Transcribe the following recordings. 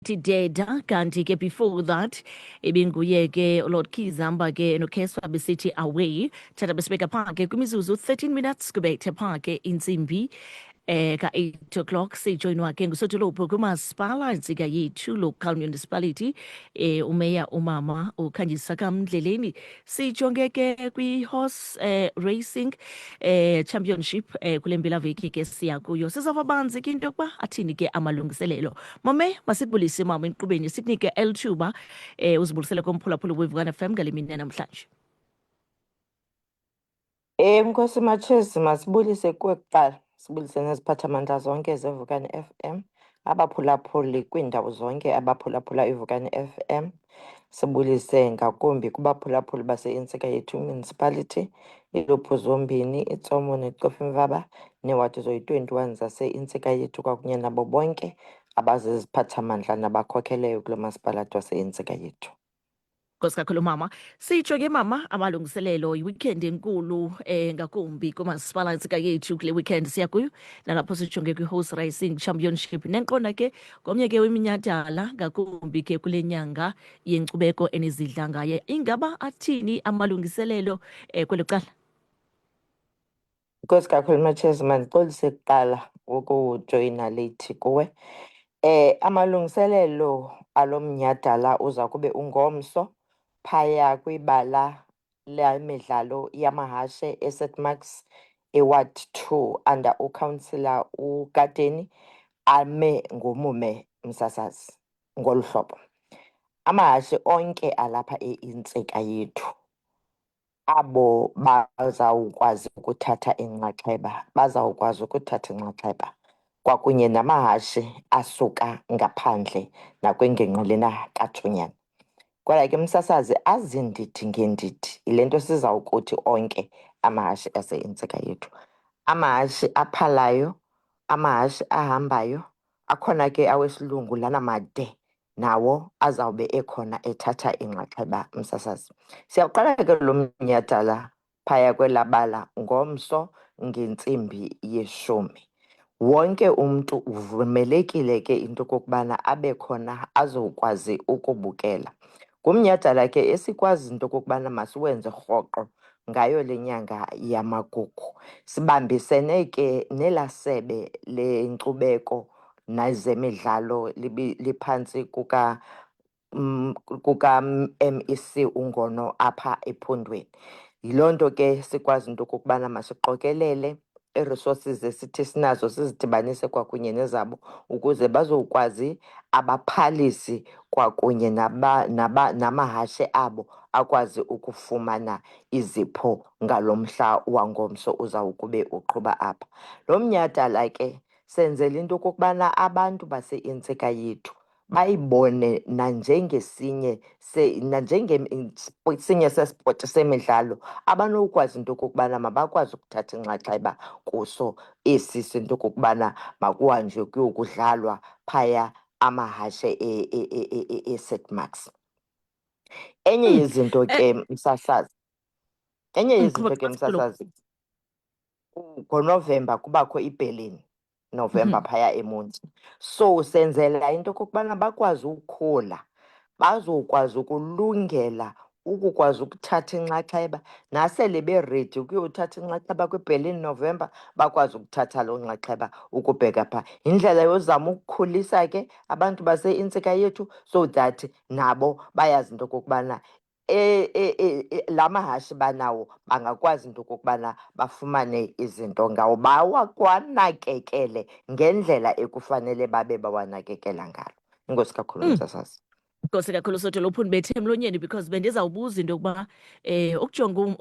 Tideda kanti ke before that ibinguye ke uLord Kizamba ke noKeswa besithi away thatha besibeka phake kwimizuzu 13 minutes kubethe phake insimbi ka 8 o'clock sijoinwa ke ngusodolophu kumasipala insika yethu local municipality umeya umama ukhanyisa kamndleleni sijonge ke kwi-horse racing championship kule mpelaveki ke siya kuyo sizava banzi ke into yokuba athini ke amalungiselelo. Mame masibulise mama enkqubeni sikunike elithuba uzibulisele komphulaphula weVukani FM ngale mini namhlanje. Nkosi Matshesi, masibulise kuwe kuqala, sibulise neziphathamandla zonke zeVukani FM, abaphulaphuli kwiindawo zonke abaphulaphula iVukani FM. Sibulise ngakumbi kubaphulaphuli base-intsika yethu municipality, iilophu zombini, iTsomo neCofimvaba, neewadi zoyi-21 zase-intsika yethu kwakunye nabo bonke abaziziphathamandla nabakhokheleyo kulo masipalathi wase-intsika yethu. Nkosi kakhulu mama. Sitsho ke mama amalungiselelo i-weekend enkulu ngakumbi kumasipala insika yethu kule weekend siya kuyo nalapho sijonge kwi-horse racing championship nenqona ke ngomnye ke weminyhadala ngakumbi ke kule nyanga yenkcubeko enizidla ngaye. Ingaba athini amalungiselelo kwelo cala? Nkosi kakhulu Matshesi, mandixolise kuqala ukujoyina late kuwe. Amalungiselelo alo mnyhadala uza kube ungomso phaya kwibala lemidlalo yamahashe eSt Marks eWard 2 under uCouncillor uKateni ame ngomume Msasazi ngolu hlobo. Amahashe onke alapha eintsika yethu abo bazawukwazi ukuthatha inxaxheba kwakunye namahashe asuka ngaphandle nakwingingqi kaThunyana. Kodwa ke Msasazi azindidi ngendidi, yile nto sizawukuthi onke amahashe aseintsika yethu. Amahashe aphalayo, amahashe ahambayo, akhona ke awesilungu lana made, nawo azawube ekhona ethatha inxaxheba Msasazi. Siyawuqala ke lo mnyhadala phaya kwelaa bala ngomso ngentsimbi yeshumi. Wonke umntu uvumelekile ke into okokubana abe khona azokwazi ukubukela. Ngumnyhadala ke esikwazi into okokubana masiwenze rhoqo ngayo le nyanga yamagugu. Sibambisene ke nelaa sebe lenkcubeko nezemidlalo liphantsi kuka-MEC uNgono apha ephondweni. Yiloo nto ke sikwazi into okokubana masiqokelele ii-resources esithi sinazo sizidibanise kwakunye nezabo ukuze bazokwazi abaphalisi kwakunye namahashe abo akwazi ukufumana izipho ngalo mhla wangomso uzawukube uqhuba apha. Lo mnyhadala ke senzela into okokubana abantu baseintsika yethu bayibone nanjengesinye sespoti semidlalo abanokwazi into okokubana mabakwazi ukuthatha inxaxheba kuso esi sento okokubana makuhanjwe kuyokudlalwa phaya amahashe eSt Marks. Enye yezinto ke Msasazi, ngoNovemba kubakho iBerlin, November phaya eMonti. So senzela into okokubana bakwazi ukukhula, bazokwazi ukulungela ukukwazi ukuthatha inxaxheba, nasele beredi ukuyothatha inxaxheba kwiBerlin November bakwazi ukuthatha loo nxaxheba ukubheka phaa. Yindlela yozama ukukhulisa ke abantu baseintsika yethu so that nabo bayazi into okokubana la mahashi banawo bangakwazi into okokubana bafumane izinto ngawo, bawanakekele ngendlela ekufanele babe bawanakekela ngalo. Inkosi kakhulu Msasazi. Nkosi kakhulu sodolophu ndibethe emlonyeni because bendizawubuza into yokuba ukujonga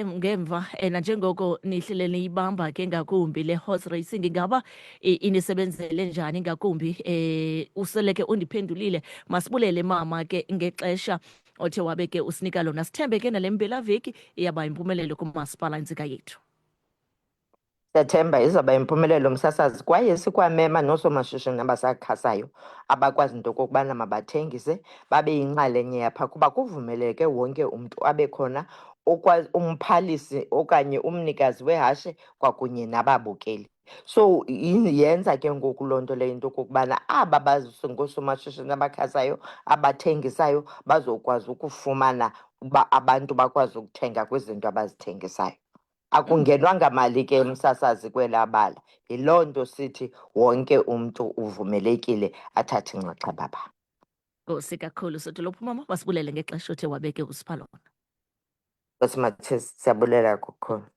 ngemva nanjengoko nihlele niyibamba ke ngakumbi le horse racing ingaba inisebenzele njani ngakumbi useleke undiphendulile. Masibulele mama ke ngexesha othe wabe ke usinika lona, sithembe ke nale mpelaveki iyaba impumelelo kumasipala intsika yethu. September izawuba impumelelo Msasazi, kwaye sikwamema noosomashishini abasakhasayo abakwazi into okokubana mabathengise babe yinxalenye yapha, kuba kuvumeleke wonke umntu abe khona umphalisi okanye umnikazi wehashe kwakunye nababukeli. So yenza ke ngoku loo nto leyo into okokubana aba ngoosomashishini abakhasayo abathengisayo bazokwazi ukufumana uba abantu bakwazi ukuthenga kwizinto abazithengisayo. Akungenwanga mali ke msasazi kwelaa bala. Yiloo nto sithi wonke umntu uvumelekile athathe inxaxheba phaa. Nkosi kakhulu Sotolophu mama, masibulele ngexesha othe wabeke usipha lona. Nkosimathesi, siyabulela kukhona.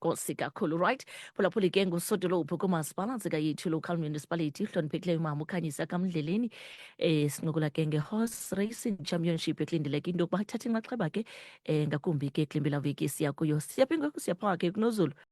Nkosi kakhulu, right? Phulaphuli ke ngusodolophu kumasipala yethu local municipality hloniphekileyo mama ukhanyisa kamndleleni. Sincokola ke nge-horse racing championship ekulindeleke into yokuba ithathe inxaxheba ke ngakumbi ke kulimbela veki siya kuyo. Siyaphinga siyapha ke kunozulu.